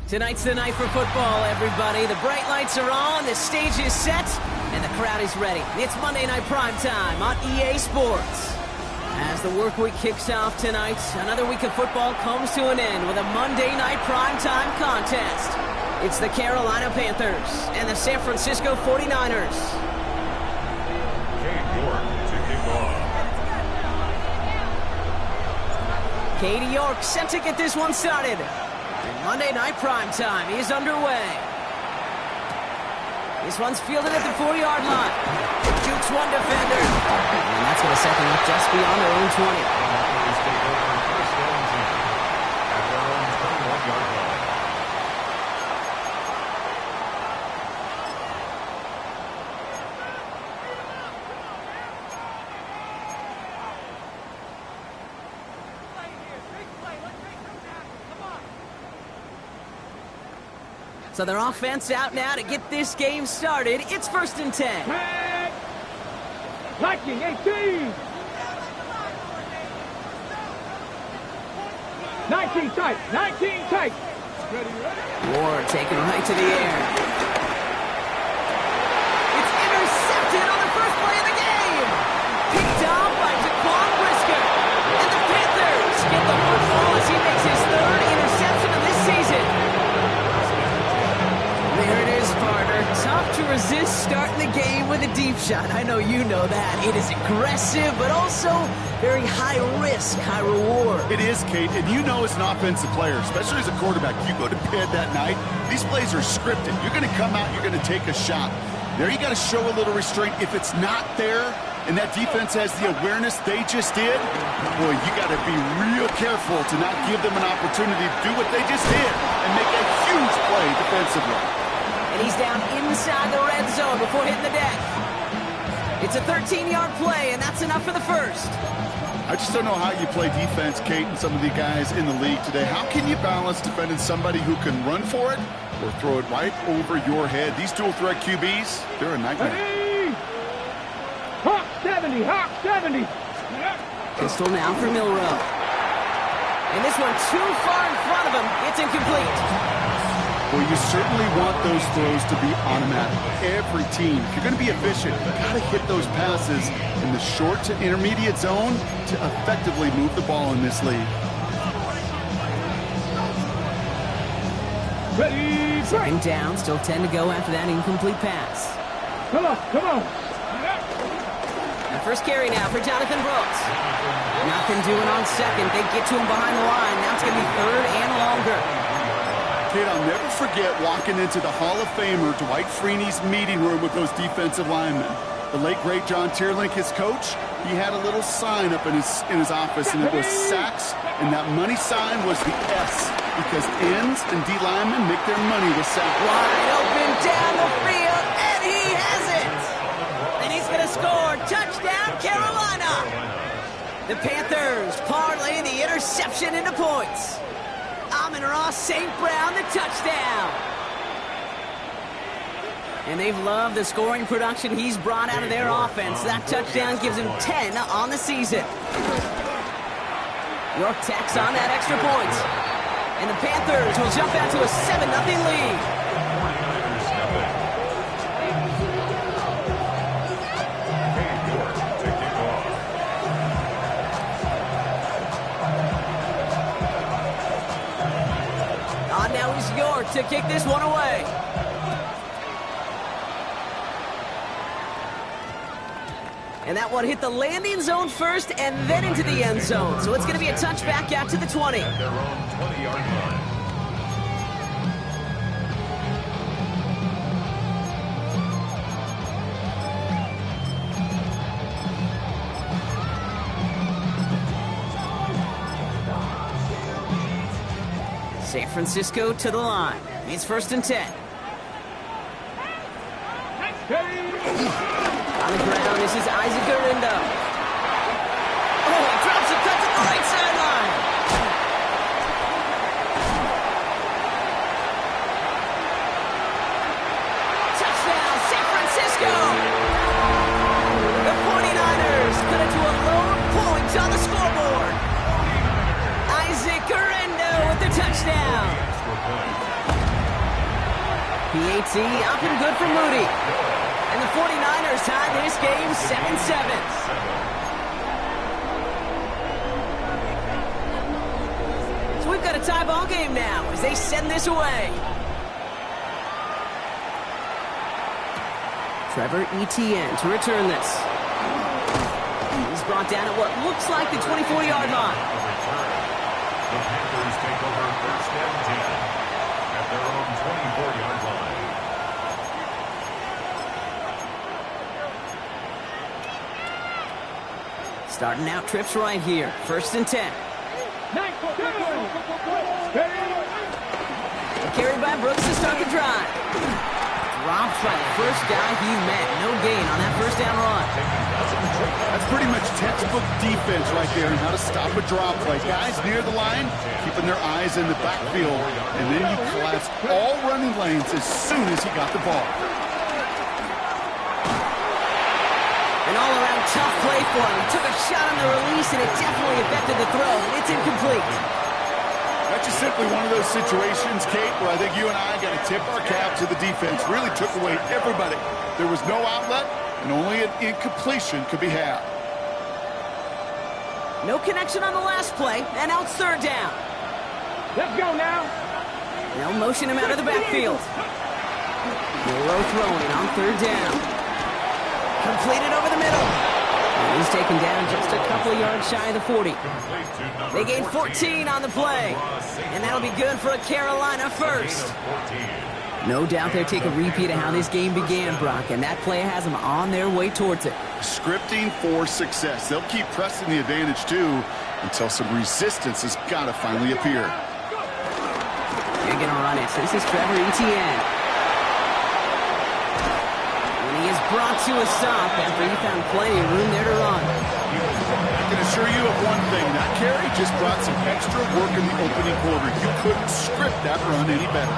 Tonight's the night for football, everybody. The bright lights are on, the stage is set, and the crowd is ready. It's Monday Night Primetime on EA Sports. As the work week kicks off tonight, another week of football comes to an end with a Monday Night Primetime contest. It's the Carolina Panthers and the San Francisco 49ers. Katie York set to get this one started. And Monday Night Primetime is underway. This one's fielded at the 4-yard line. Jukes one defender. And that's going to set them up just beyond their own 20. So their offense out now to get this game started. It's 1st and 10. Liking 18. 19 tight. 19 tight. Ward taken right to the air. It's intercepted on the first play of the game. Picked off by Jaquan Brisker. And the Panthers get the football as he makes his 3rd interception of this season. There it is, partner. Tough to resist starting the game with a deep shot. I know you know that. It is aggressive, but also very high risk, high reward. It is, Kate, and you know as an offensive player, especially as a quarterback, you go to bed that night, these plays are scripted. You're going to come out, you're going to take a shot. There you got to show a little restraint. If it's not there, and that defense has the awareness they just did, boy, you got to be real careful to not give them an opportunity to do what they just did and make a huge play defensively. And he's down inside the red zone before hitting the deck. It's a 13-yard play, and that's enough for the first. I just don't know how you play defense, Kate, and some of the guys in the league today. How can you balance defending somebody who can run for it or throw it right over your head? These dual-threat QBs, they're a nightmare. Hey! Hawk 70, Hawk 70. Pistol now for Milrow. And this one too far in front of him. It's incomplete. Well, you certainly want those throws to be automatic. Every team, if you're going to be efficient, you got to hit those passes in the short to intermediate zone to effectively move the ball in this league. Ready, 2nd down, still 10 to go after that incomplete pass. Come on, come on. The first carry now for Jonathan Brooks. Nothing doing on 2nd. They get to him behind the line. Now it's going to be 3rd and longer. Kid, I'll never forget walking into the Hall of Famer Dwight Freeney's meeting room with those defensive linemen. The late, great John Tierlink, his coach, he had a little sign up in his office, and it was sacks, and that money sign was the S, because ends and D linemen make their money with sacks. Wide open down the field, and he has it! And he's going to score. Touchdown, Carolina! The Panthers parlay the interception into points. Amon-Ra St. Brown, the touchdown. And they've loved the scoring production he's brought out of their offense. That touchdown gives him 10 on the season. York tacks on that extra point. And the Panthers will jump out to a 7-0 lead. Now is York to kick this one away. And that one hit the landing zone first and then into the end zone. So it's going to be a touchback out to the 20. Their own 20-yard line. San Francisco to the line. It's 1st and 10. On the ground, this is Isaac Garindo. Oh, he drops it, cuts it the right sideline. Touchdown, San Francisco. The 49ers cut it to a lone point on the scoreboard. Isaac Garindo with the touchdown. PAT up and good for Moody. And the 49ers tie this game 7-7. So we've got a tie ball game now as they send this away. Trevor Etienne to return this. He's brought down at what looks like the 24-yard line. The Panthers take over first and 10 at their own 24-yard line. Starting out trips right here. First and 10. Carried by Brooks to start the drive. Drops by the first guy he met. No gain on that first down run. That's pretty much textbook defense right there and how to stop a drop play. Guys near the line, keeping their eyes in the backfield, and then you collapse all running lanes as soon as he got the ball. An all-around tough play for him. He took a shot on the release, and it definitely affected the throw. It's incomplete. That's just simply one of those situations, Kate, where I think you and I got to tip our cap to the defense. Really took away everybody. There was no outlet, and only an incompletion could be had. No connection on the last play, and now it's third down. Let's go now. They'll motion him out of the backfield. Low throwing on third down. Completed over the middle. And he's taken down just a couple of yards shy of the 40. They gain 14 on the play. And that'll be good for a Carolina first. No doubt they'll take a repeat of how this game began, Brock, and that play has them on their way towards it. Scripting for success. They'll keep pressing the advantage, too, until some resistance has got to finally appear. They're going to run it. So this is Trevor Etienne. And he is brought to a stop after he found plenty of room there to run. I can assure you of one thing. That carry just brought some extra work in the opening quarter. You couldn't script that run any better.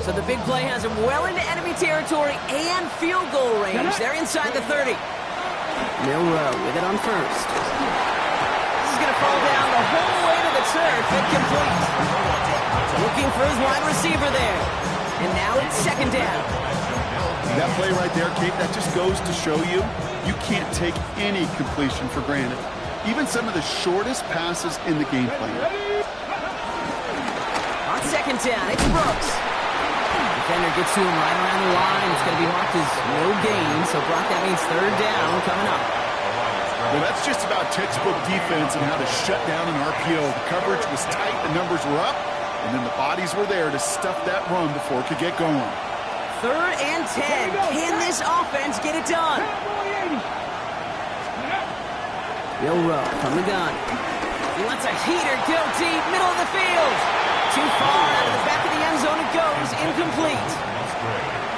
So the big play has him well into enemy territory and field goal range. They're inside the 30. Milrow with it on first. This is going to fall down the whole way to the turf. Incomplete. Looking for his wide receiver there. And now it's second down. That play right there, Kate, that just goes to show you, you can't take any completion for granted. Even some of the shortest passes in the game plan. On second down, it's Brooks. Defender gets to him right around the line. It's going to be marked as no gain. So, Brock, that means third down coming up. Well, that's just about textbook defense and how to shut down an RPO. The coverage was tight, the numbers were up, and then the bodies were there to stuff that run before it could get going. Third and 10. Can this offense get it done? Milrow from the gun. He lets a heater go deep, middle of the field. Too far out of the back of the end zone it goes, incomplete.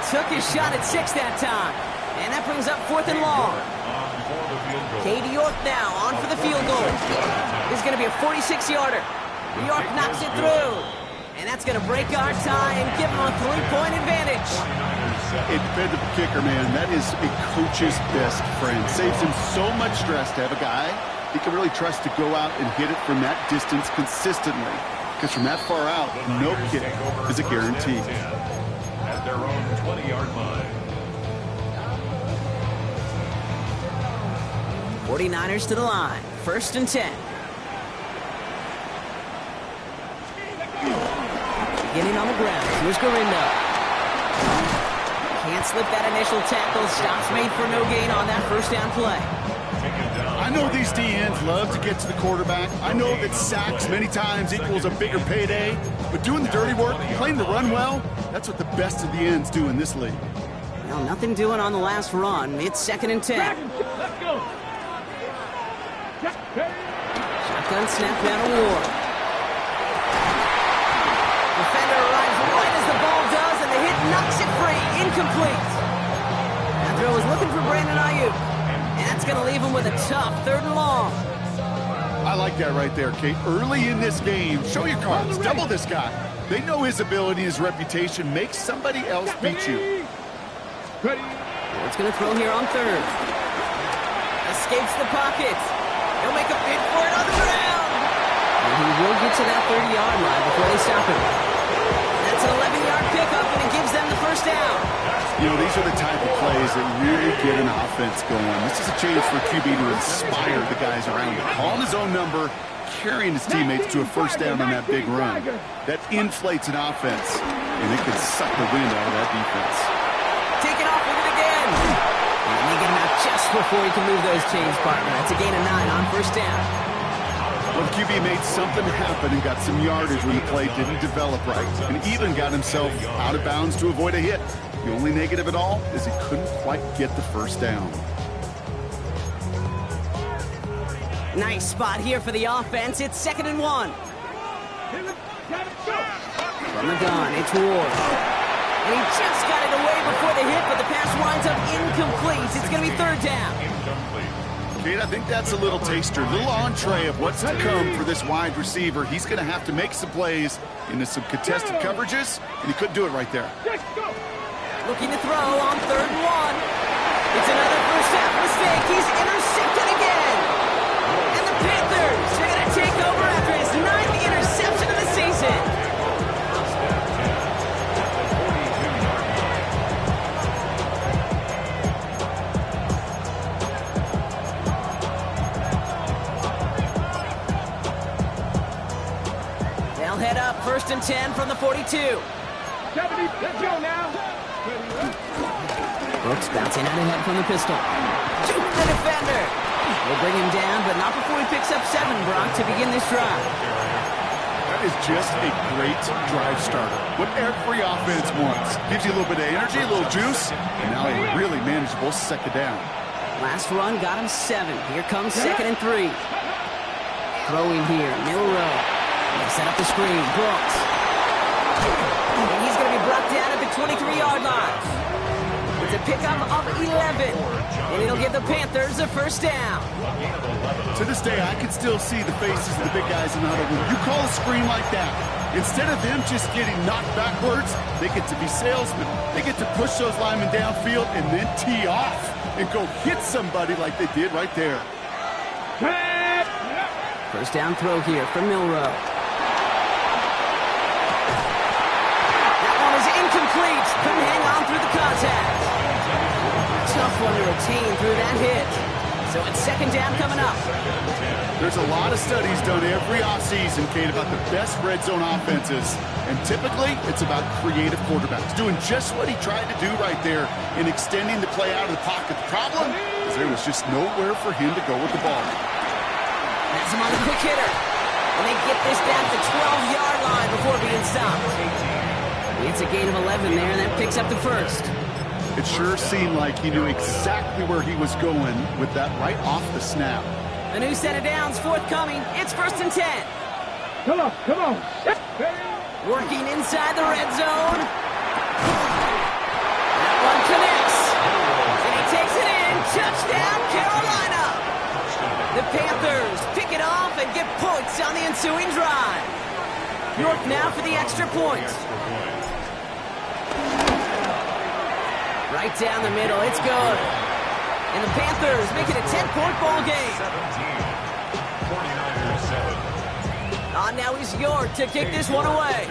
Took his shot at 6 that time. And that brings up fourth and long. Katie York now on for the field goal. This is going to be a 46-yarder. York knocks it through. And that's going to break our tie and give him a 3-point advantage. A dependable kicker, man. That is a coach's best friend. Saves him so much stress to have a guy he can really trust to go out and hit it from that distance consistently. Because from that far out, no kick is a guarantee. At their own 20-yard line. 49ers to the line. First and 10. Beginning on the ground. Here's Garindo. Can't slip that initial tackle. Stops made for no gain on that first down play. I know these DNs love to get to the quarterback. I know that sacks many times equals a bigger payday. But doing the dirty work, playing the run well, that's what the best of the ends do in this league. Well, nothing doing on the last run. It's second and 10. Let's go. Shotgun snap down to Ward. Defender arrives right as the ball does, and the hit knocks it free. Incomplete. That throw was looking for Brandon Ayuk. And that's going to leave him with a tough third and long. I like that right there, Kate. Early in this game, show your cards. Double this guy. They know his ability, his reputation. Make somebody else beat you. Ward's going to throw here on third. Escapes the pocket. He'll make a bid for it on the ground. he will get to that 30-yard line before they stop him. That's an 11-yard pickup, and it gives them the first down. You know, these are the type of plays that really get an offense going. This is a chance for QB to inspire the guys around him. Calling his own number, carrying his teammates to a first down on that big run. That inflates an offense, and it can suck the wind out of that defense. Taking off with it again. And they get him out just before he can move those chains, partner. That's a gain of 9 on first down. Well, the QB made something happen and got some yardage when the play didn't develop right, and even got himself out of bounds to avoid a hit. The only negative at all is he couldn't quite get the first down. Nice spot here for the offense. It's 2nd and 1. From the gun, it's Ward. And he just got it away before the hit, but the pass winds up incomplete. It's going to be 3rd down. Kate, I think that's a little taster, a little entree of what's to come for this wide receiver. He's going to have to make some plays into some contested coverages, and he couldn't do it right there. Looking to throw on 3rd and 1. It's another first half mistake. He's intercepted again. And the Panthers are going to take over after his 9th interception of the season. They'll head up 1st and 10 from the 42. 70, let's go now. Brooks bouncing out ahead from the pistol. Juke the defender. We'll bring him down, but not before he picks up 7, Brock, to begin this drive. That is just a great drive starter. What every offense wants. Gives you a little bit of energy, a little juice, and now a really manageable 2nd down. Last run got him 7. Here comes 2nd and 3. Throwing here, Milrow. They set up the screen. Brooks. And he's going to be brought down at the 23-yard line. It's a pickup of 11. And it'll give the Panthers a first down. To this day, I can still see the faces of the big guys in the huddle. When you call a screen like that, instead of them just getting knocked backwards, they get to be salesmen. They get to push those linemen downfield and then tee off and go hit somebody like they did right there. First down throw here for Milrow. That one is incomplete. Couldn't hang on through the contact. Tough one to retain through that hit. So it's 2nd down coming up. There's a lot of studies done every offseason, Kate, about the best red zone offenses. And typically, it's about creative quarterbacks doing just what he tried to do right there in extending the play out of the pocket. The problem is there was just nowhere for him to go with the ball. That's him on the quick hitter. And they get this down to the 12-yard line before being stopped. It's a gain of 11 there, and that picks up the first. It sure seemed like he knew exactly where he was going with that right off the snap. A new set of downs forthcoming. It's 1st and 10. Come on, come on. Working inside the red zone. That one connects. And he takes it in. Touchdown, Carolina. The Panthers pick it off and get points on the ensuing drive. York now for the extra point. Right down the middle, it's good. And the Panthers make it a 10-point ball game. 49ers 7. On now is York to kick this one away.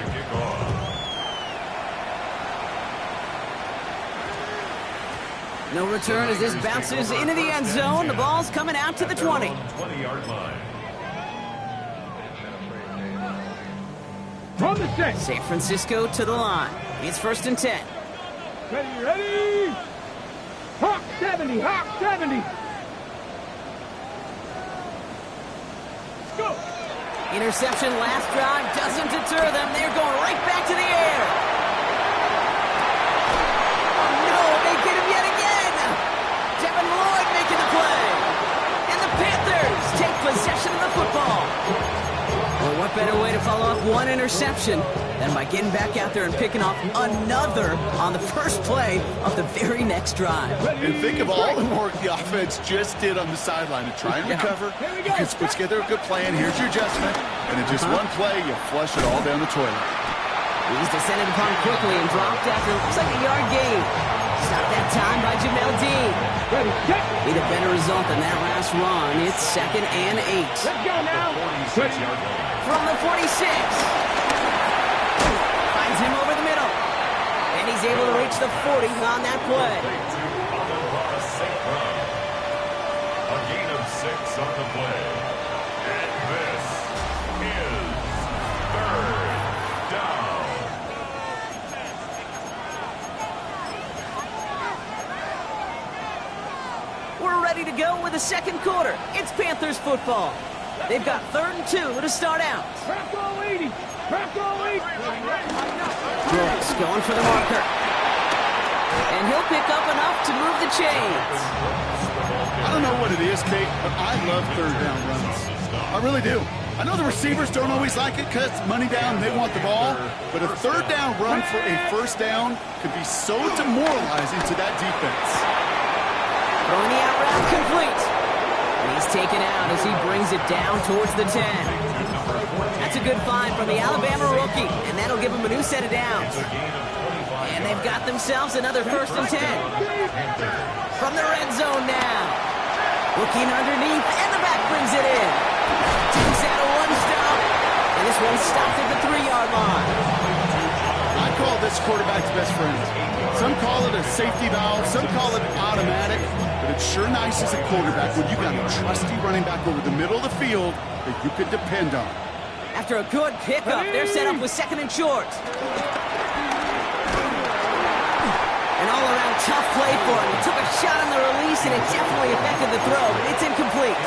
No return as this bounces into the end zone. The ball's coming out to the 20. 20-yard line. From the set. San Francisco to the line. It's 1st and 10. Ready, ready. Hawk 70, Hawk 70. Let's go. Interception last drive doesn't deter them. They're going right back to the air. Oh, no, they get him yet again. Devin Lloyd making the play. And the Panthers take possession of the football. Well, what better way to follow up one interception than by getting back out there and picking off another on the first play of the very next drive. And think of all the work the offense just did on the sideline to try and recover. You can put together a good plan. Here's your adjustment. And in just one play, you flush it all down the toilet. He's descended upon quickly and dropped after looks like a yard gain. Stopped that time by Jamel Dean. Ready, set. Need a better result than that last run. It's 2nd and 8. Let's go now. 46-yard line. from the 46. Finds him over the middle. And he's able to reach the 40 on that play. A gain of 6 on the play. And this is third down. We're ready to go with the second quarter. It's Panthers football. They've got 3rd and 2 to start out. Crack all 80. Crack all 80. Brooks going for the marker. And he'll pick up enough to move the chains. I don't know what it is, Kate, but I love third down runs. I really do. I know the receivers don't always like it because it's money down and they want the ball, but a third down run for a first down could be so demoralizing to that defense. Throwing the out route complete. And he's taken out as he brings it down towards the 10. That's a good find from the Alabama rookie, and that'll give him a new set of downs. And they've got themselves another 1st and 10. From the red zone now. Looking underneath, and the back brings it in. Takes out a one stop, and this one stopped at the 3-yard line. I call this quarterback's best friend. Some call it a safety valve, some call it automatic, but it's sure nice as a quarterback when you got a trusty running back over the middle of the field that you can depend on. After a good pickup, they're set up with 2nd and short. An all-around tough play for him. He took a shot on the release, and it definitely affected the throw, but it's incomplete.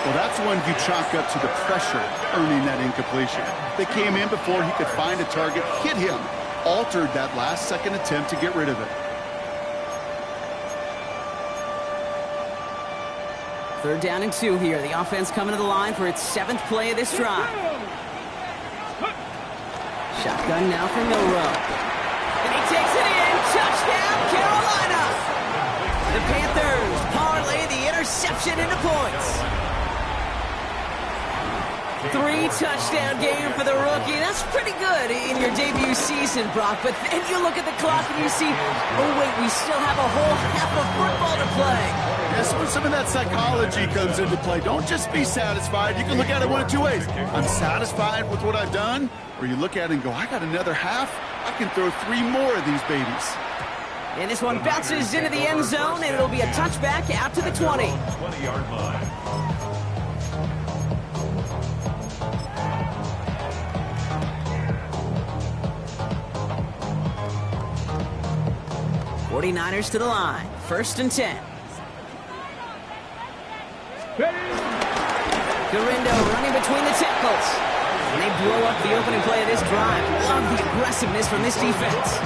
Well, that's one you chalk up to the pressure earning that incompletion. They came in before he could find a target, hit him, altered that last-second attempt to get rid of it. 3rd down and 2 here. The offense coming to the line for its 7th play of this drive. Shotgun now from Milrow. And he takes it in. Touchdown, Carolina! The Panthers parlay the interception into points. 3-touchdown game for the rookie. That's pretty good in your debut season, Brock. But then you look at the clock and you see, oh wait, we still have a whole half of football to play. Yes, when some of that psychology comes into play, don't just be satisfied. You can look at it one of 2 ways. I'm satisfied with what I've done, or you look at it and go, I got another half. I can throw 3 more of these babies. And this one bounces into the end zone, and it'll be a touchback out to the 20. 20-yard line. 49ers to the line. 1st and 10. Garindo running between the tackles. And they blow up the opening play of this drive. Love the aggressiveness from this defense.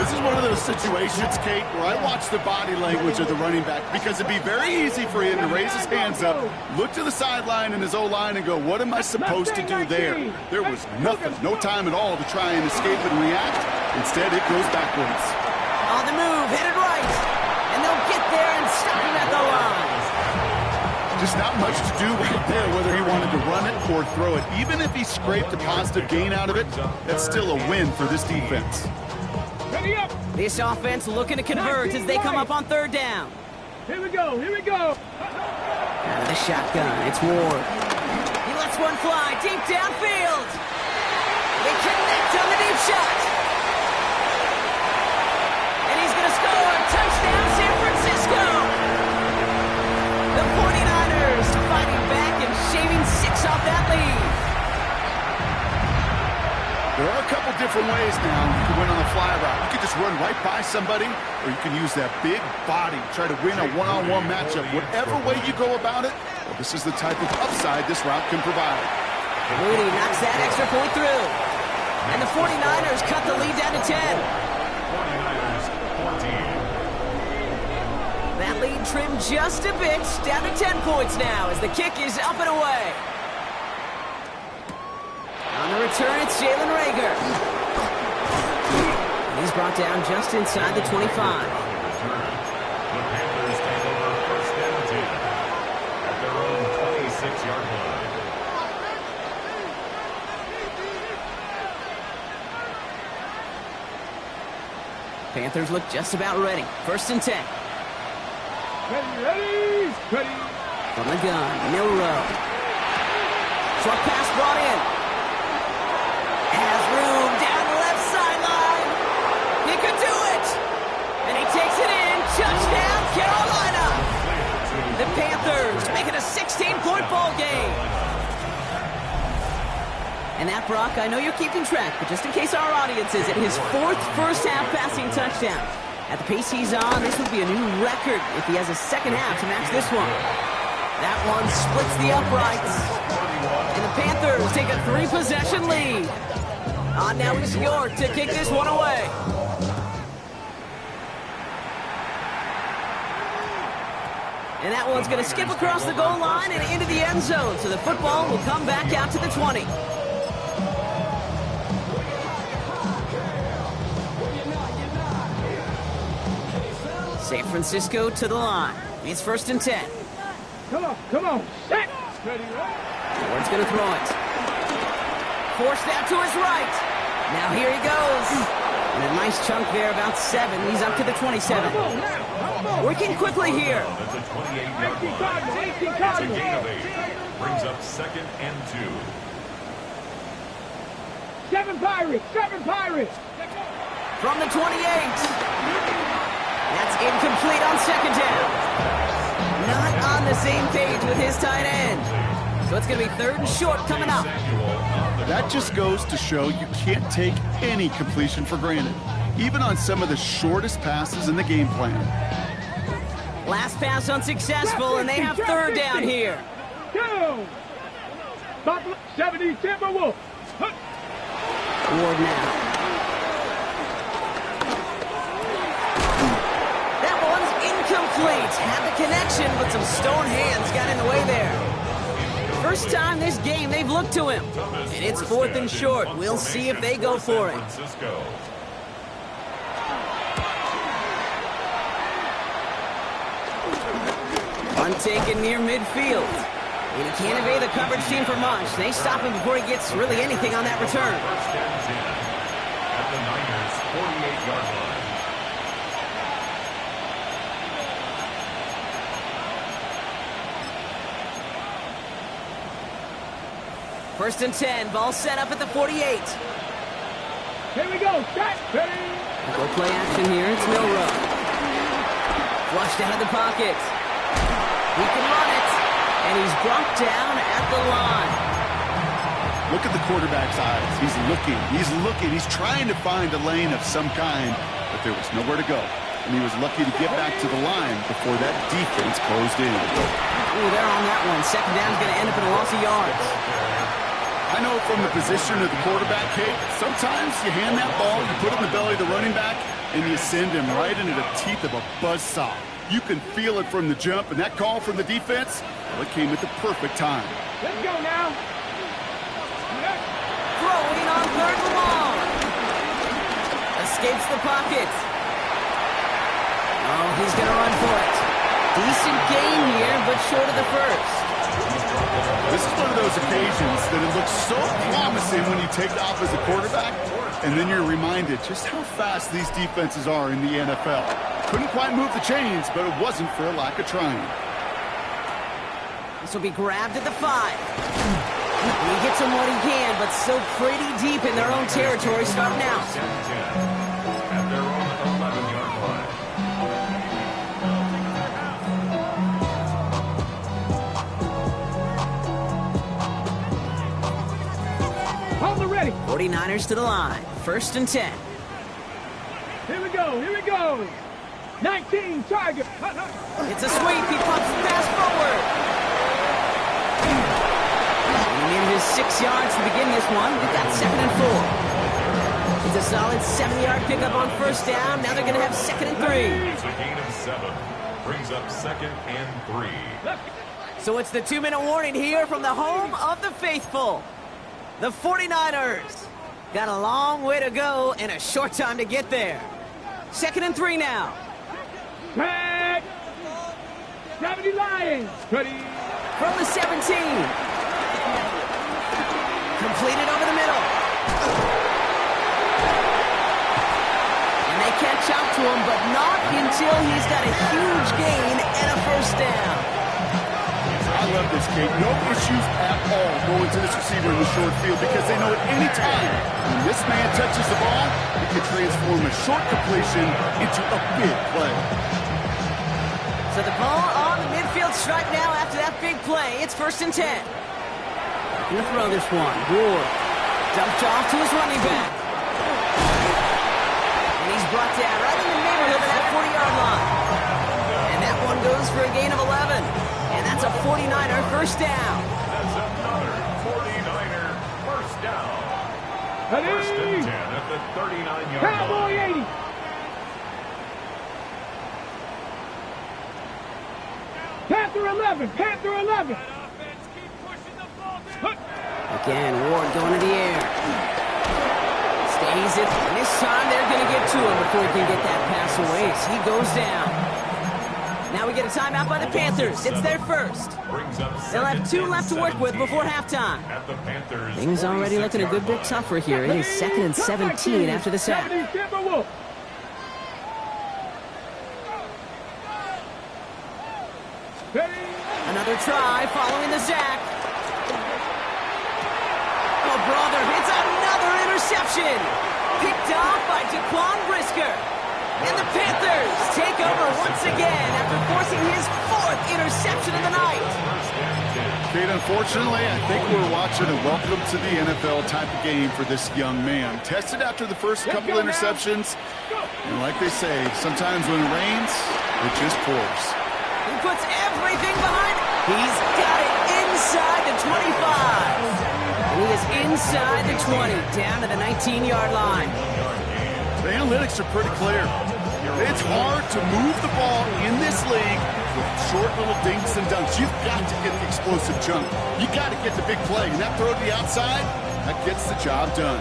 This is one of those situations, Kate, where I watch the body language of the running back because it'd be very easy for him to raise his hands up, look to the sideline and his O-line and go, what am I supposed to do there? There was nothing, no time at all to try and escape and react. Instead, it goes backwards. On the move, headed right. And they'll get there and stop him at the line. Just not much to do right there, whether he wanted to run it or throw it. Even if he scraped a positive gain out of it, that's still a win for this defense. Ready up. This offense looking to convert as they come up on 3rd down. Here we go. Here we go. Out of the shotgun, it's Ward. He lets one fly deep downfield. They connect on the deep shot. And he's going to score. Touchdown, San Francisco. The 49ers fighting back and shaving 6 off that lead. There are a couple different ways now you can win on a fly route. You can just run right by somebody, or you can use that big body, try to win a one-on-one matchup. Whatever way you go about it, well, this is the type of upside this route can provide. Moody knocks that extra point through. And the 49ers cut the lead down to 10. 49ers 14. That lead trimmed just a bit, down to 10 points now as the kick is up and away. On the return, it's Jalen Reagor. And he's brought down just inside the 25. The Panthers take over 1st and 10 at their own 26-yard line. Panthers look just about ready. 1st and 10. Ready. Ready. From the gun, Milrow. Short pass brought in. Has room down the left sideline. He could do it. And he takes it in. Touchdown, Carolina. The Panthers make it a 16-point ball game. And that, Brock, I know you're keeping track, but just in case our audience isn't, his 4th first-half passing touchdown. At the pace he's on, this would be a new record if he has a second half to match this one. That one splits the uprights. And the Panthers take a 3-possession lead. Now it's York to kick this one away. And that one's going to skip across the goal line and into the end zone. So the football will come back out to the 20. San Francisco to the line. It's 1st and 10. Come on. Set. Ready, Ward's going to throw it. Forced out to his right. Now here he goes. And a nice chunk there, about 7. He's up to the 27. Working quickly here. That's a 28-yard line. It's a gain of 8. Brings up 2nd and 2. 7 Pirates. From the 28. That's incomplete on 2nd down. Not on the same page with his tight end. So it's going to be 3rd and short coming up. That just goes to show you can't take any completion for granted, even on some of the shortest passes in the game plan. Last pass unsuccessful, and they have 3rd down here. Go. 70 Timberwolves. Ward now. Incomplete. Had the connection, but some stone hands got in the way there. First time this game they've looked to him. And it's 4th and short. We'll see if they go for it. Untaken near midfield. And he can't evade the coverage team for much. They stop him before he gets really anything on that return. At the Niners' 48-yard line. 1st and 10. Ball set up at the 48. Here we go. Set. Go play action here. It's Milrow. Flushed out of the pocket. He can run it. And he's brought down at the line. Look at the quarterback's eyes. He's looking. He's trying to find a lane of some kind, but there was nowhere to go. And he was lucky to get back to the line before that defense closed in. Ooh, they're on that one. 2nd down is going to end up in a loss of yards. I know from the position of the quarterback, Kate, sometimes you hand that ball, you put it in the belly of the running back, and you send him right into the teeth of a buzzsaw. You can feel it from the jump, and that call from the defense, well, it came at the perfect time. Let's go now. Throwing on 3rd and long. Escapes the pocket. Oh, he's going to run for it. Decent gain here, but short of the first. This is one of those occasions that it looks so promising when you take off as a quarterback, and then you're reminded just how fast these defenses are in the NFL. Couldn't quite move the chains, but it wasn't for a lack of trying. This will be grabbed at the 5. He gets him what he can, but still pretty deep in their own territory starting out. At their own 11-yard line. Hold the ready. 49ers to the line. 1st and 10. Here we go. 19 Tiger. It's a sweep. He pumps the pass forward. He needed his 6 yards to begin this one. We've got 2nd and 4. It's a solid 7-yard pickup on 1st down. Now they're going to have 2nd and 3. It's a gain of 7. Brings up 2nd and 3. So it's the 2-minute warning here from the home of the faithful. The 49ers got a long way to go and a short time to get there. 2nd and 3 now. Tag. 70 Lions. Ready. From the 17. Completed over the middle. And they catch up to him, but not until he's got a huge gain and a 1st down. I love this, Kate. No issues at all going to this receiver in the short field because they know at any time when this man touches the ball, he can transform a short completion into a big play. So the ball on the midfield stripe now after that big play. It's 1st and 10. Gonna throw this one. Ward dumped off to his running back. And he's brought down right in the neighborhood of that 40-yard line. And that one goes for a gain of 11. And that's a 49er first down. That's another 49er first down. Ready? 1st and 10 at the 39-yard line. Cowboy 80. Panther 11. Panther 11. Again, Ward going to the air. Stays it. And this time they're going to get to him before he can get that pass away. So he goes down. Now we get a timeout by the Panthers. It's their first. They'll have 2 left to work with before halftime. Things already looking a good bit tougher here. It is 2nd and 17 after the sack. Another try following the sack. Oh, brother, it's another interception. Picked off by Jaquan Brisker. And the Panthers take over once again after forcing his 4th interception of the night. Kate, unfortunately, I think we're watching a welcome to the NFL type of game for this young man. Tested after the first couple interceptions. And like they say, sometimes when it rains, it just pours. He puts everything behind it. He's got it inside the 25. And he is inside the 20, down to the 19-yard line. The analytics are pretty clear. It's hard to move the ball in this league with short little dinks and dunks. You've got to get the explosive jump. You got to get the big play. And that throw to the outside, that gets the job done.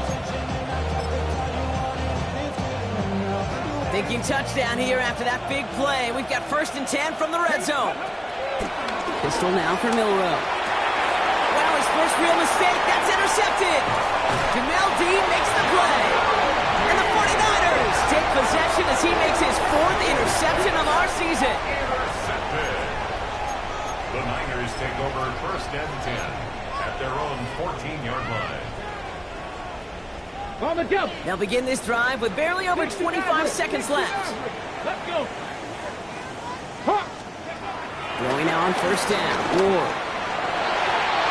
Thinking touchdown here after that big play. We've got 1st and 10 from the red zone. Pistol now for Milrow. Well, his first real mistake. That's intercepted. Jamel Dean makes the play. And the 49ers take possession as he makes his 4th interception of our season. Intercepted. The Niners take over 1st and 10 at their own 14-yard line. On the jump. They'll begin this drive with barely over 25 seconds left. Let's go. Huh. Throwing now on 1st down. Ward.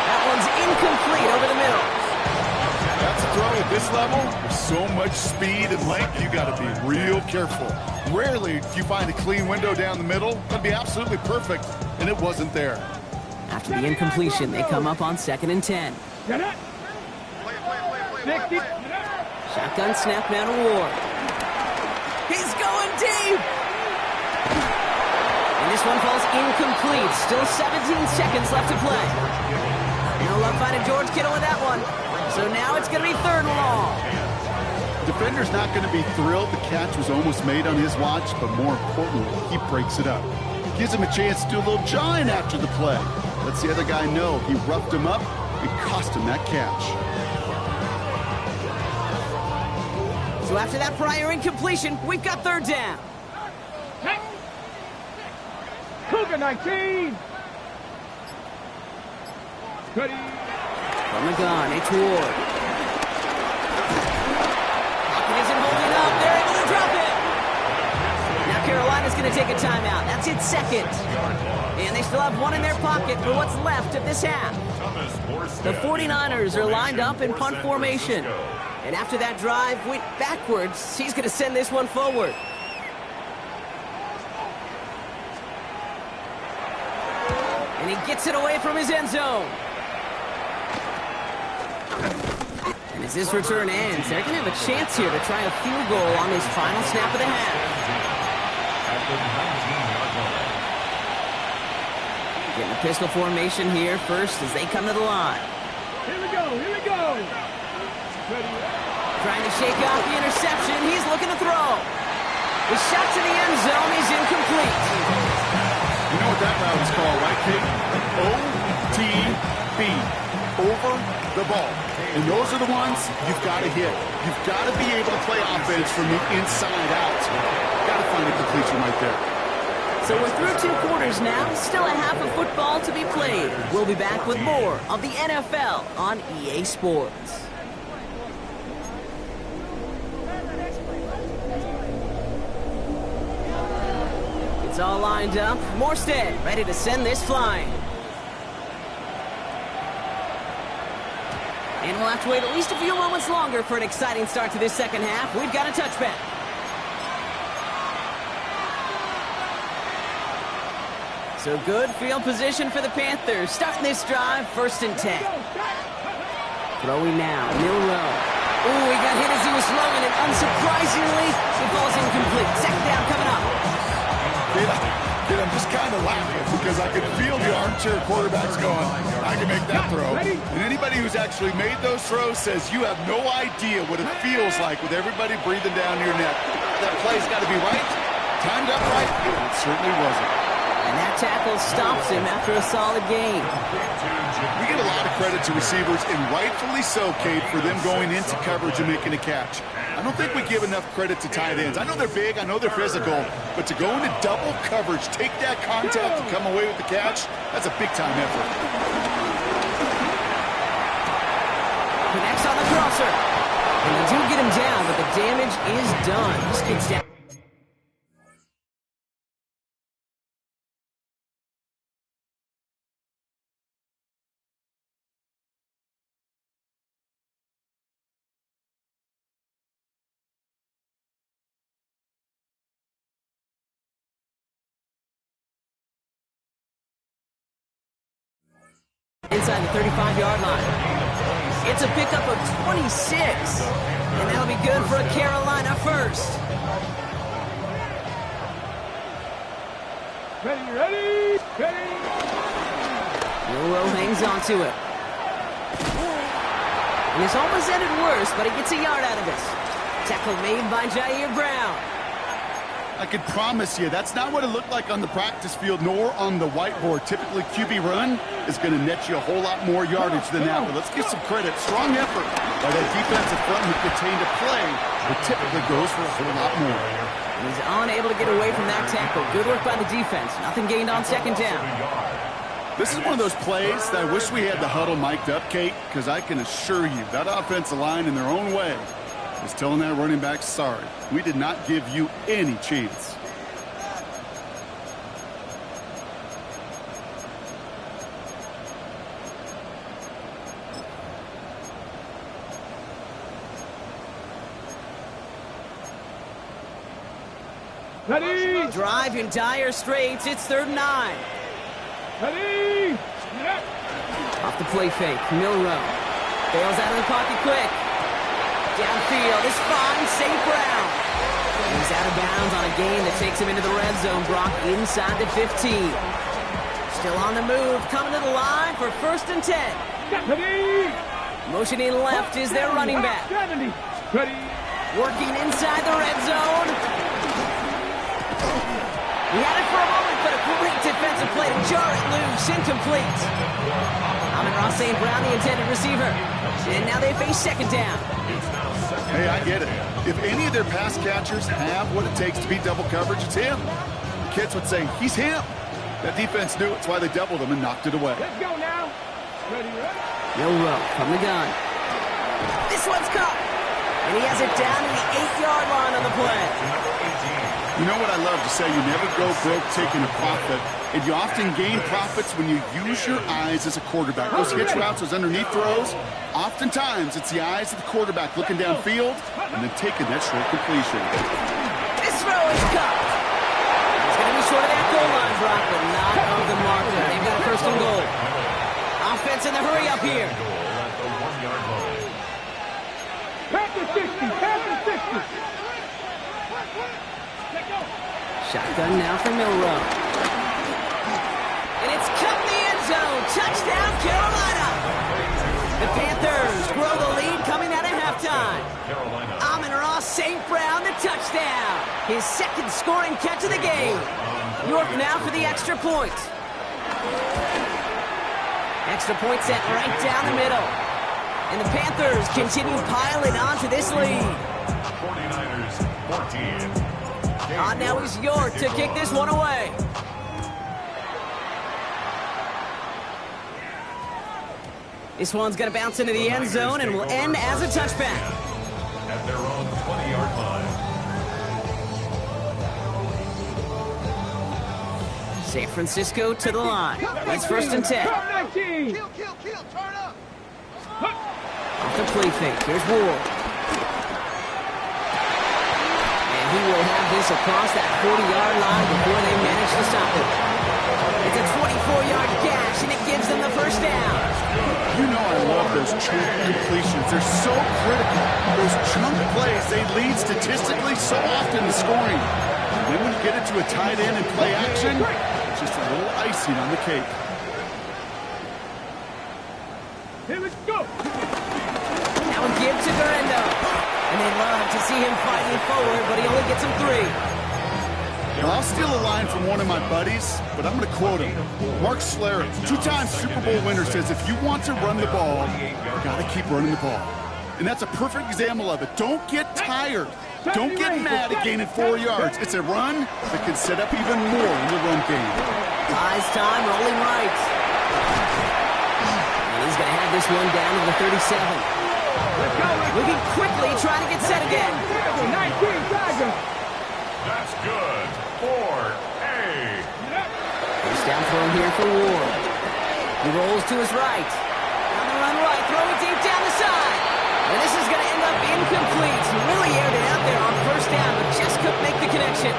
That one's incomplete over the middle. That's a throw at this level. With so much speed and length, you got to be real careful. Rarely do you find a clean window down the middle. That'd be absolutely perfect, and it wasn't there. After the incompletion, they come up on 2nd and 10. Get it. 60. Shotgun snap now to Ward. He's going deep. And this one falls incomplete. Still 17 seconds left to play. No luck finding George Kittle with that one. So now it's going to be 3rd and long. Defender's not going to be thrilled the catch was almost made on his watch, but more importantly, he breaks it up. Gives him a chance to do a little jawing after the play. Lets the other guy know he roughed him up and cost him that catch. So after that prior incompletion, we've got 3rd down. Cougar 19. Ready. From the gun, it's Ward. Pocket isn't holding up. They're able to drop it. Now Carolina's going to take a timeout. That's its 2nd. And they still have one in their pocket for what's left of this half. The 49ers are lined up in punt formation. And after that drive went backwards, he's going to send this one forward. And he gets it away from his end zone. And as this return ends, they're going to have a chance here to try a field goal on this final snap of the half. Getting a pistol formation here first as they come to the line. Here we go. Here we go. Ready. Trying to shake off the interception. He's looking to throw. The shot to the end zone is incomplete. You know what that route is called, right, Kate? OTB. Over the ball. And those are the ones you've got to hit. You've got to be able to play offense from the inside out. Got to find a completion right there. So So we're through 2 quarters now, still a half of football to be played. We'll be back with more of the NFL on EA Sports. It's all lined up. Morstead ready to send this flying. And we'll have to wait at least a few moments longer for an exciting start to this second half. We've got a touchback. So good field position for the Panthers. Starting this drive, 1st and 10. Throwing now, Milroe. Ooh, he got hit as he was throwing, and unsurprisingly, it falls incomplete. Second down coming up. Kid, I'm just kind of laughing because I can feel the armchair quarterbacks going, I can make that throw. And anybody who's actually made those throws says you have no idea what it feels like with everybody breathing down your neck. That play's got to be right, timed up right. It certainly wasn't. And that tackle stops him after a solid gain. We give a lot of credit to receivers, and rightfully so, Kate, for them going into coverage and making a catch. I don't think we give enough credit to tight ends. I know they're big, I know they're physical, but to go into double coverage, take that contact, and come away with the catch, that's a big-time effort. Connects on the crosser. And they do get him down, but the damage is done. This kid's down. Inside the 35-yard line. It's a pickup of 26. And that'll be good for a Carolina first. Ready. Milroe hangs on to it. And this almost ended worse, but he gets a yard out of this. Tackle made by Jair Brown. I can promise you that's not what it looked like on the practice field nor on the whiteboard. Typically, QB run is going to net you a whole lot more yardage than that. But let's give some credit. Strong effort by that defensive front who contained a play that typically goes for a whole lot more. And he's unable to get away from that tackle. Good work by the defense. Nothing gained on second down. This is one of those plays that I wish we had the huddle mic'd up, Kate, because I can assure you that offensive line in their own way is telling that running back, sorry, we did not give you any chance. Ready. Drive in dire straits. It's 3rd and 9. Ready. Off the play fake. Milroe bails out of the pocket quick. Downfield is fine. St. Brown. He's out of bounds on a gain that takes him into the red zone. Brock inside the 15. Still on the move. Coming to the line for 1st and 10. Ready. Motioning left is their running back. 70. Ready. Working inside the red zone. He had it for a moment, but a great defensive play to jar it loose. Incomplete. Amon-Ra St. Brown, the intended receiver. And now they face second down. Hey, I get it. If any of their pass catchers have what it takes to beat double coverage, it's him. The kids would say, he's him. That defense knew it. That's why they doubled him and knocked it away. Let's go now. Ready. Milroe from the gun. This one's caught. And he has it down to the 8-yard line on the play. You know what I love to say? You never go broke taking a profit. And you often gain profits when you use your eyes as a quarterback. Those hitch routes, those underneath throws, oftentimes it's the eyes of the quarterback looking downfield and then taking that short completion. This throw is caught. He's going to be short of that goal line, Brock, but not of the marker. They've got a 1st and goal. Offense in the hurry up here. Panthers 60. Panthers 60. Shotgun now for Milroe. And it's cut in the end zone. Touchdown, Carolina. The Panthers grow the lead coming out of halftime. Amon-Ra St. Brown, the touchdown. His 2nd scoring catch of the game. York now for the extra point. Extra point set right down the middle. And the Panthers continue piling onto this lead. 49ers 14. Now is York to kick this one away. This one's going to bounce into the end zone and will end as a touchback. At their own 20-yard line. San Francisco to the line. It's 1st and 10. Turn up. Off the play fake. Here's Ward. And he will have this across that 40-yard line before they manage to stop it. It's a 24-yard gash, and it gives them the first down. You know I love those chunk completions. They're so critical. Those chunk plays, they lead statistically so often to scoring. And then when you get it to a tight end and play action, it's just a little icing on the cake. Here we go. Now a give to Garendo. And they love to see him fighting forward, but he only gets him 3. Now, I'll steal a line from one of my buddies, but I'm going to quote him. Mark Schlereth, 2-time Super Bowl winner, says if you want to run the ball, you got to keep running the ball. And that's a perfect example of it. Don't get tired. Don't get mad at gaining 4 yards. It's a run that can set up even more in the run game. Buys time, rolling right. And he's going to have this one down to the 37. Moving quickly, trying to get set again. 19, Tiger. That's good. 4A. First down throw here for Ward. He rolls to his right. On the run right, throw it deep down the side. And this is going to end up incomplete. He really aired it out there on first down, but just couldn't make the connection.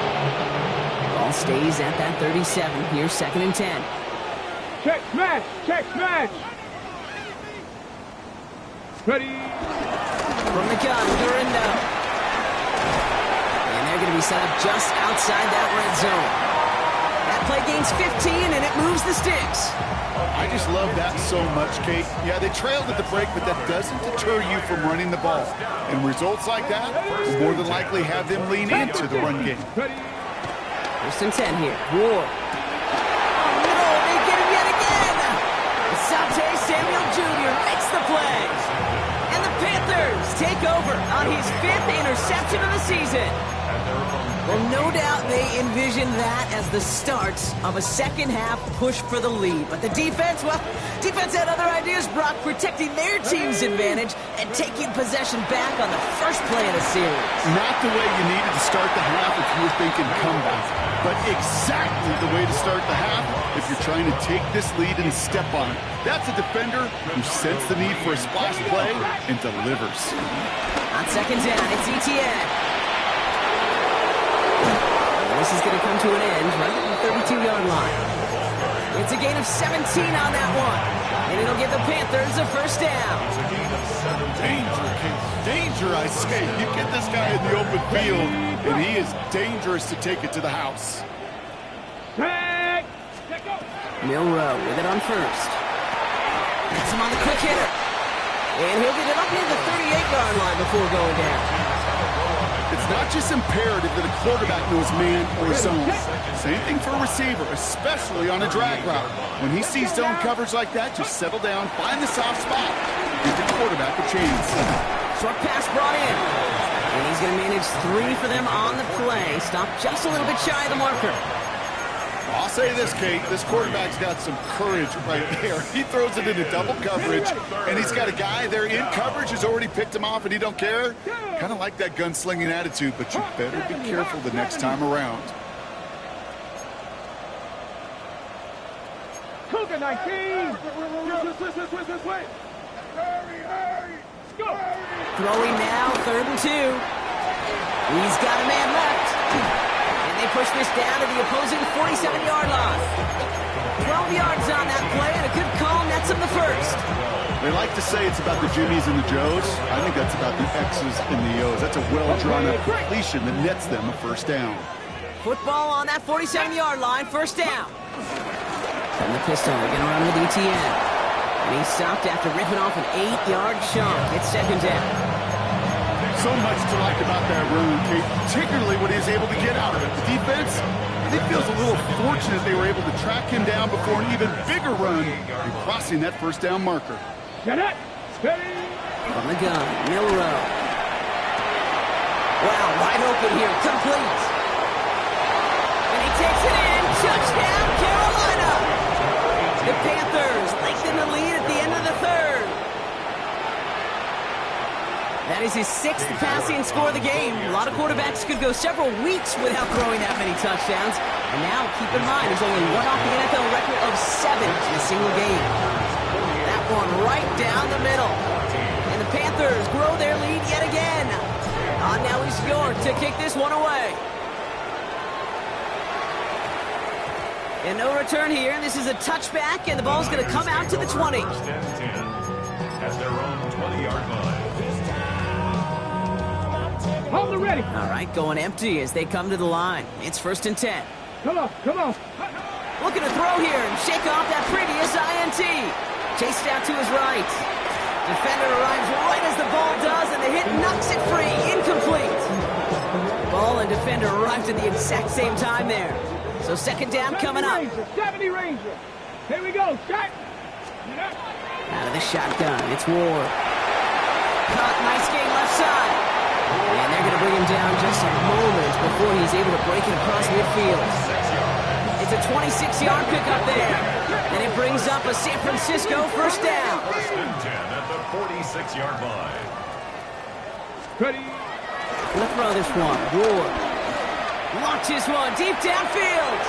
Ball stays at that 37. Here's 2nd and 10. Check smash. Check smash. Ready. From the gun, Garendo. And they're going to be set up just outside that red zone. That play gains 15, and it moves the sticks. I just love that so much, Kate. Yeah, they trailed at the break, but that doesn't deter you from running the ball. And results like that will more than likely have them lean into the run game. Ready. 1st and 10 here. Ward. Oh, no, they get him yet again. Sante Samuel Jr. makes the play. And the Panthers take over on his 5th interception of the season. Well, no doubt they envisioned that as the start of a second-half push for the lead. But the defense, well, defense had other ideas, Brock, protecting their team's advantage and taking possession back on the first play of the series. Not the way you needed to start the half if you were thinking comeback, but exactly the way to start the half if you're trying to take this lead and step on it. That's a defender who sensed the need for a splash play and delivers. On 2nd down, it's ETN. This is going to come to an end right at the 32-yard line. It's a gain of 17 on that one. And it'll give the Panthers a first down. Danger, I say. You get this guy in the open field, and he is dangerous to take it to the house. Milrow with it on first. Gets him on the quick hitter. And he'll get it up near the 38-yard line before going down. It's not just imperative that a quarterback knows man or zone. Same thing for a receiver, especially on a drag route. When he sees zone coverage like that, just settle down, find the soft spot, give the quarterback a chance. Short pass brought in. And he's going to manage 3 for them on the play. Stop just a little bit shy of the marker. I'll say this, Kate, this quarterback's got some courage right there. He throws it into double coverage, and he's got a guy there in coverage who's already picked him off, and he don't care. Kind of like that gunslinging attitude, but you better be careful the next time around. Cougar 19. Hurry. Go. Throwing now, 3rd and 2. He's got a man left. And they push this down to the opposing 47-yard line. 12 yards on that play, and a good call nets him the first. They like to say it's about the Jimmies and the Joes. I think that's about the X's and the O's. That's a well-drawn-up completion that nets them a first down. Football on that 47-yard line, first down. From the pistol, they're going to run with ETN. And he stopped after ripping off an 8-yard chunk. It's 2nd down. So much to like about that run, Kate, particularly when he was able to get out of it. The defense, I think, feels a little fortunate they were able to track him down before an even bigger run and crossing that first down marker. Get it. Steady. From the gun, Milrow. Wow, wide open here, complete. And he takes it in, touchdown, Carolina! The Panthers lengthen the lead at the end of the 3rd. That is his 6th passing score of the game. A lot of quarterbacks could go several weeks without throwing that many touchdowns. And now, keep in mind, there's only one off the NFL record of 7 in a single game. That one right down the middle. And the Panthers grow their lead yet again. Now he's Lurk to kick this one away. And no return here. This is a touchback, and the ball's going to come out to the 20. First and 10 at their own 20-yard line. Hold the ready. All right, going empty as they come to the line. It's 1st and 10. Come on, come on. Looking to throw here and shake off that previous INT. Chased out to his right. Defender arrives right as the ball does, and the hit knocks it free. Incomplete. Ball and defender arrived at the exact same time there. So 2nd down coming up. 70 Ranger. Here we go. Shot. Out of the shotgun, it's Ward. Caught, nice game left side. And they're going to bring him down just a moment before he's able to break it across midfield. It's a 26-yard pickup there. And it brings up a San Francisco 1st down. 1st and 10 at the 46-yard line. Ready. Gonna throw this one. Ward launches one deep downfield.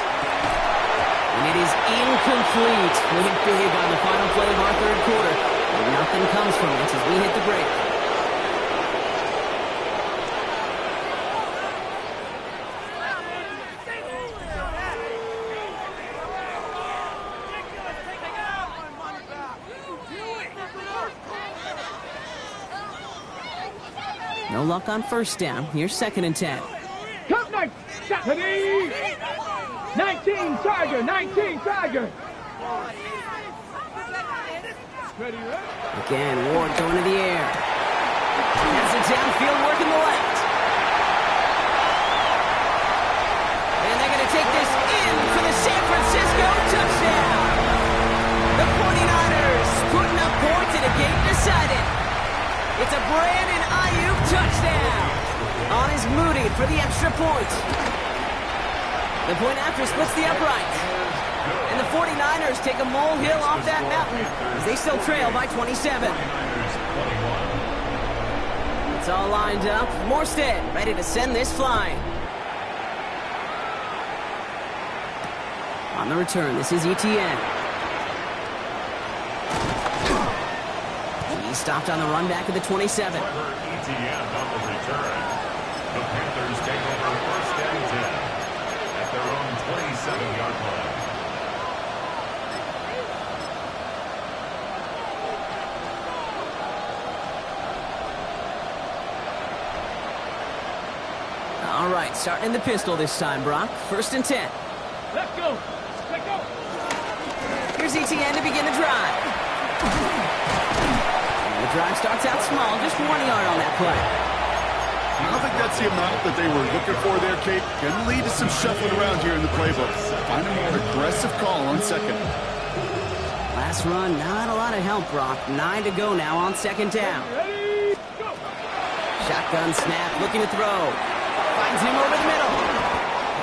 And it is incomplete. We hit big on the final play of our 3rd quarter. And nothing comes from it as we hit the break. No luck on 1st down. Here's 2nd and 10. Come nice. Shot. Ready. 19 Tiger. 19 Tiger. Ready, ready. Again, Ward going to the air. Has it downfield, working the left. And they're going to take this in for the San Francisco touchdown. The 49ers putting up points in a game decided. It's a Brandon Ayuk touchdown. On his Moody for the extra point. The point after splits the upright. And the 49ers take a molehill off that mountain as they still trail by 27. It's all lined up. Morstead ready to send this flying. On the return, this is ETN. He stopped on the run back at the 27. ETN on the return. The Panthers take over 1st and 10 at their own 27-yard line. All right, starting in the pistol this time, Brock. 1st and 10. Let's go. Let's go. Here's ETN to begin the drive. And the drive starts out small, just 1 yard on that play. I don't think that's the amount that they were looking for there, Kate. Can lead to some shuffling around here in the playbook. Find a more aggressive call on 2nd. Last run, not a lot of help, Brock. 9 to go now on 2nd down. Ready. Go. Shotgun snap, looking to throw. Finds him over the middle.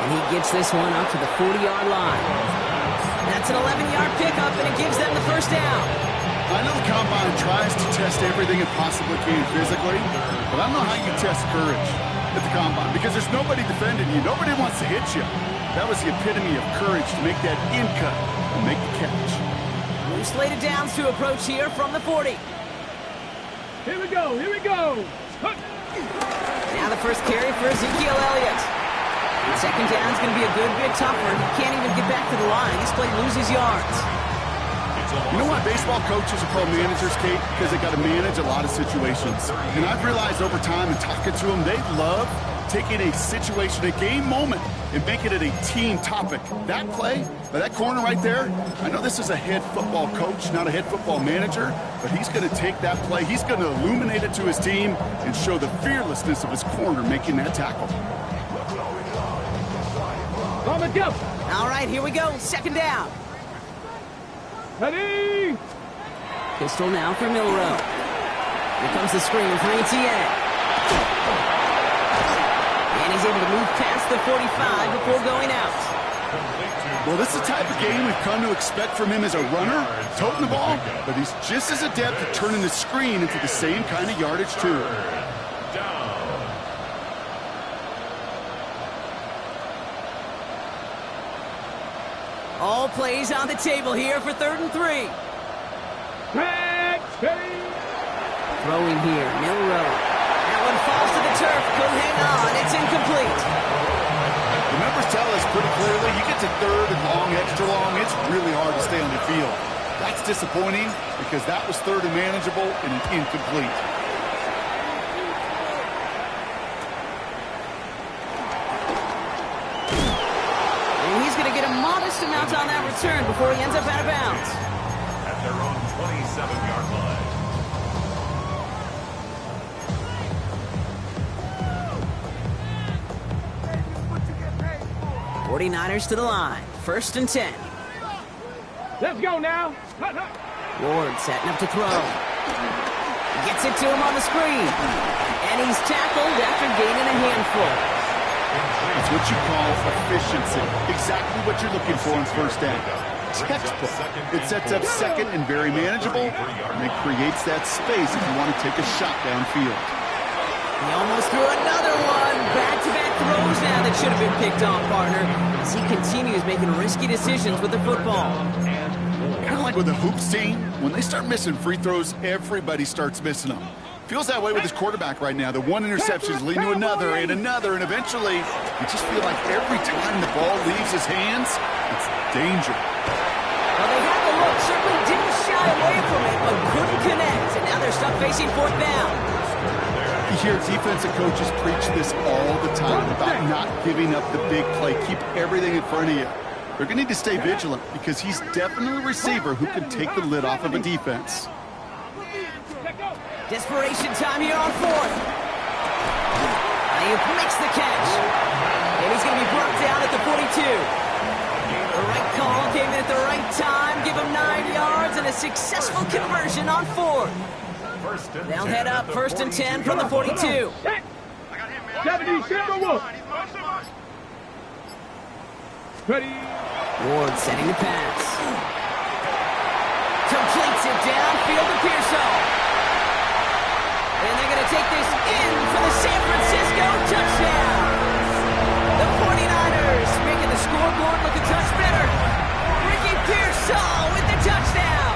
And he gets this one up to the 40-yard line. That's an 11-yard pickup, and it gives them the 1st down. I know the combine tries to test everything it possibly can physically, but I don't know how you test courage at the combine because there's nobody defending you. Nobody wants to hit you. That was the epitome of courage to make that in cut and make the catch. Blue slated downs to approach here from the 40. Here we go. Here we go. Now the first carry for Ezekiel Elliott. And 2nd down's going to be a good bit tougher. He can't even get back to the line. This play loses yards. You know why baseball coaches are called managers, Kate? Because they got to manage a lot of situations. And I've realized over time and talking to them, they love taking a situation, a game moment, and making it a team topic. That play, by that corner right there, I know this is a head football coach, not a head football manager, but he's going to take that play, he's going to illuminate it to his team and show the fearlessness of his corner making that tackle. On the jump. All right, here we go. 2nd down. Ready. Pistol now for Milrow. Here comes the screen for ETN. And he's able to move past the 45 before going out. Well, this is the type of game we've come to expect from him as a runner, toting the ball, but he's just as adept at turning the screen into the same kind of yardage, too. All plays on the table here for 3rd and 3. Throwing here, middle row. That one falls to the turf. Could hang on. It's incomplete. The numbers tell us pretty clearly, you get to 3rd and long, extra long, it's really hard to stay on the field. That's disappointing because that was 3rd and manageable and an incomplete. And he's going to get a modest amount on that return before he ends up out of bounds. At their own 27-yard line. 49ers to the line. 1st and 10. Let's go now. Ward setting up to throw. Gets it to him on the screen. And he's tackled after gaining a handful. It's what you call efficiency. Exactly what you're looking for in 1st down. Textbook. It sets up 2nd and very manageable, and it creates that space if you want to take a shot downfield. He almost threw another one. Back-to-back throws now that should have been picked off, partner, as he continues making risky decisions with the football. Kind of like with the hoops team, when they start missing free throws, everybody starts missing them. Feels that way with his quarterback right now. The one interception is leading to another, and eventually you just feel like every time the ball leaves his hands, it's danger. Well, they had the look, certainly didn't shy away from it, but couldn't connect, and now they're stuck facing 4th down. You hear defensive coaches preach this all the time about not giving up the big play. Keep everything in front of you. They're going to need to stay vigilant because he's definitely a receiver who can take the lid off of a defense. Desperation time here on 4th. Ayuk makes the catch. And he's going to be brought down at the 42. The right call came in at the right time. Give him 9 yards and a successful conversion on 4th. They'll head up 1st and 10 from the 42. 70, Silver Wolf. Ready. Ward setting the pass. Completes it downfield to Pearsall. And they're going to take this in for the San Francisco touchdown. The 49ers making the scoreboard look a touch better. Ricky Pearsall with the touchdown.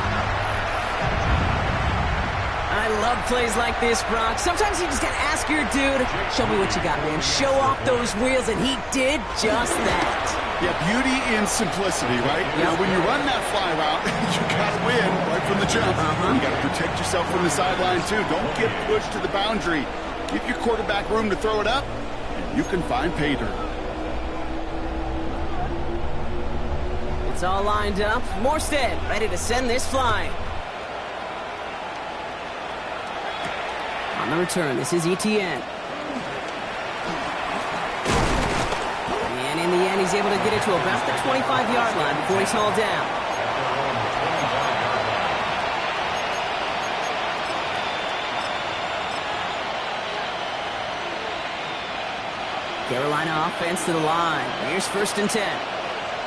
I love plays like this, Brock. Sometimes you just got to ask your dude, show me what you got, man. Show off those wheels, and he did just that. Yeah, beauty in simplicity, right? Yep. Now, when you run that fly route, you got to win right from the jump. You got to protect yourself from the sideline, too. Don't get pushed to the boundary. Give your quarterback room to throw it up, and you can find pay dirt. It's all lined up. Morstead ready to send this flying. On the return, this is Etienne. And in the end, he's able to get it to about the 25-yard line before he's hauled down. Carolina offense to the line. Here's 1st and 10.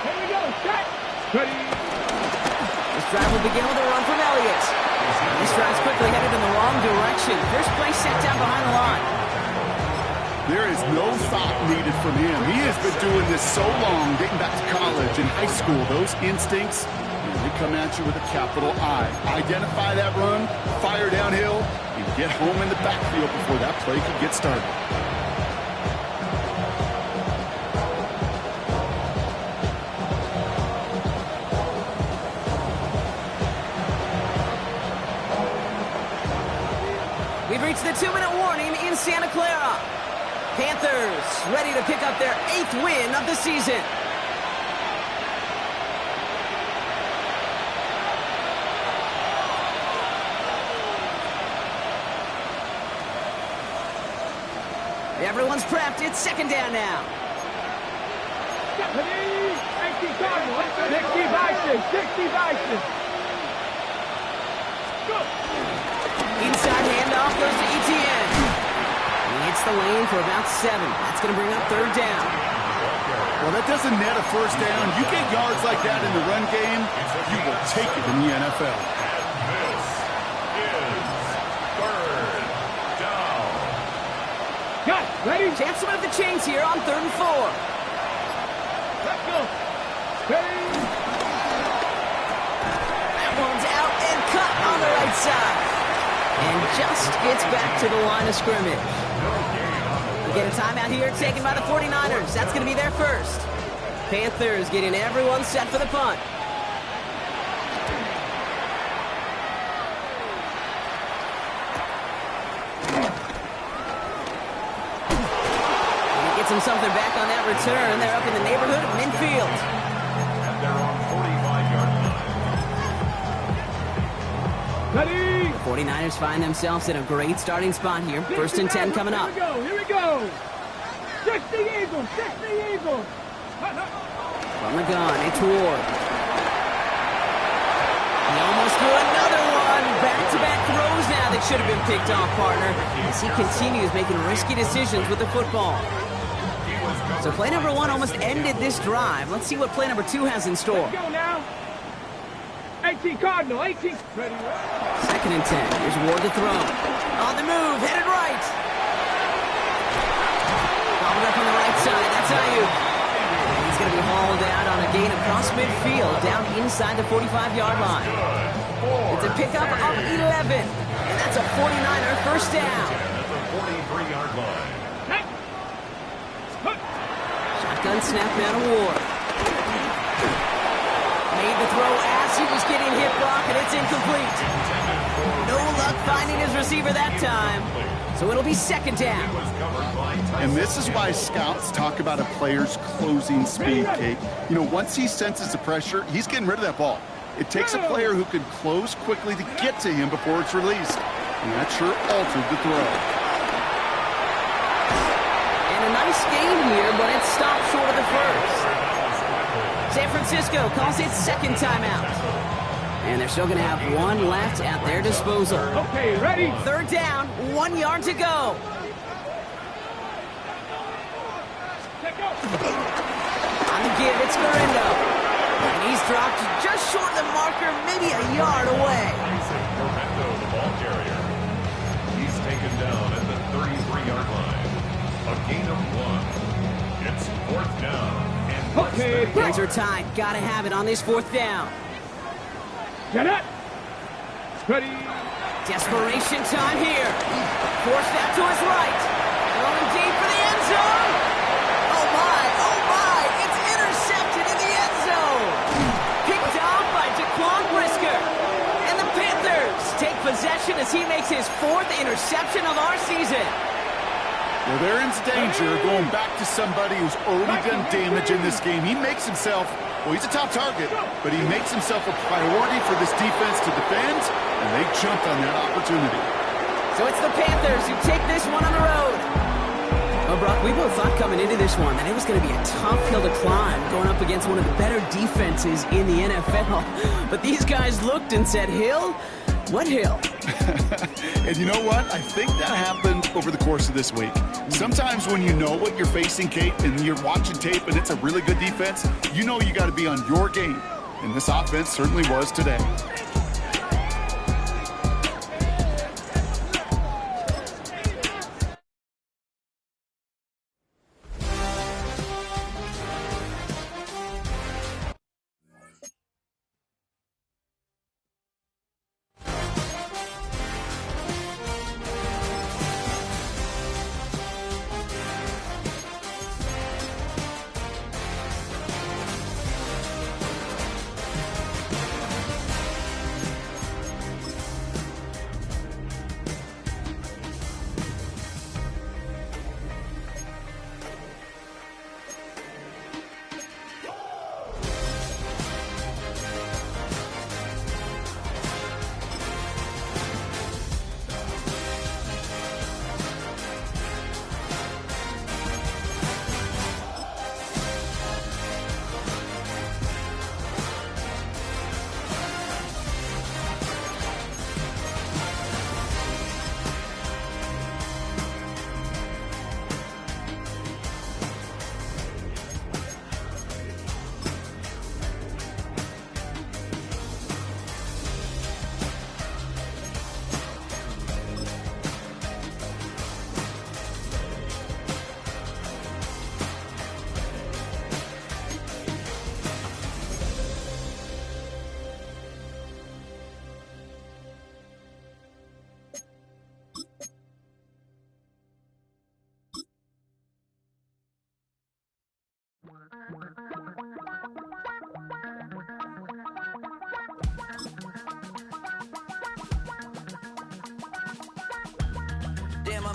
Here we go. Set. Ready. This drive will begin with a run from Elliott. This drive's quickly headed in the wrong direction. First play set down behind the line. There is no thought needed from him. He has been doing this so long, dating back to college and high school. Those instincts, they come at you with a capital I. Identify that run, fire downhill, and get home in the backfield before that play can get started. We've reached the 2-minute warning in Santa Clara. Panthers ready to pick up their 8th win of the season. Everyone's prepped. It's 2nd down now. 60 devices. 60 devices. Go. Inside handoff goes to Etienne. He hits the lane for about 7. That's going to bring up 3rd down. Well, that doesn't net a 1st down. You get yards like that in the run game, you will take it in the NFL. This is 3rd down. Got it. Ready. Chance to move the chains here on 3rd and 4. Let's go. Ready. inside. And just gets back to the line of scrimmage. We get a timeout here taken by the 49ers. That's going to be their first. Panthers getting everyone set for the punt. And he gets him something back on that return. They're up in the neighborhood of midfield. At their own 45-yard line. Ready? The 49ers find themselves in a great starting spot here. First and 10 coming up. Here we go. 60 Eagles, 60 Eagles. From the gun, it's Ward. He almost threw another one. Back-to-back throws now that should have been picked off, partner, as he continues making risky decisions with the football. So play number 1 almost ended this drive. Let's see what play number 2 has in store. Let's go now. 18 Cardinal, 18. Ready? Second and 10. Here's Ward to throw. On the move, headed right. Bobbled up on the right side. That's Ayuk. He's going to be hauled out on a gain across midfield, down inside the 45-yard line. It's a pickup of 11, and that's a 49er first down. At the 43-yard line. Shotgun snap now to Ward. Made the throw as he was getting hit block, and it's incomplete. No luck finding his receiver that time, so it'll be second down. And this is why scouts talk about a player's closing speed, Kate. You know, once he senses the pressure, he's getting rid of that ball. It takes a player who can close quickly to get to him before it's released. And that sure altered the throw. And a nice gain here, but it stopped short of the first. San Francisco calls it second timeout. And they're still going to have one left at their disposal. Okay, ready? Third down, 1 yard to go. On the give, it's Garendo. And he's dropped just short of the marker, maybe a yard away. Garendo, the ball carrier. He's taken down at the 33-yard line. A gain of 1. It's fourth down. And Okay, Hands are tied. Gotta have it on this fourth down. get it. Ready? Desperation time here. Forced out to his right. Throwing deep for the end zone. Oh my, it's intercepted in the end zone. Picked off by Jaquan Brisker. And the Panthers take possession as he makes his 4th interception of our season. Well, they're in danger of going back to somebody who's already done damage in this game. He makes himself, well, he's a top target, but he makes himself a priority for this defense to defend, and they jumped on that opportunity. So it's the Panthers who take this one on the road. Well, Brock, we both thought coming into this one that it was going to be a tough hill to climb going up against one of the better defenses in the NFL. But these guys looked and said, Hill? What hill? And you know what? I think that happened over the course of this week. Sometimes when you know what you're facing, Kate, and you're watching tape and it's a really good defense, you know you got to be on your game. And this offense certainly was today.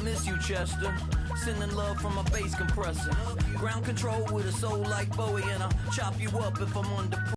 miss you, Chester. Sending love from a bass compressor. Ground control with a soul like Bowie, and I'll chop you up if I'm under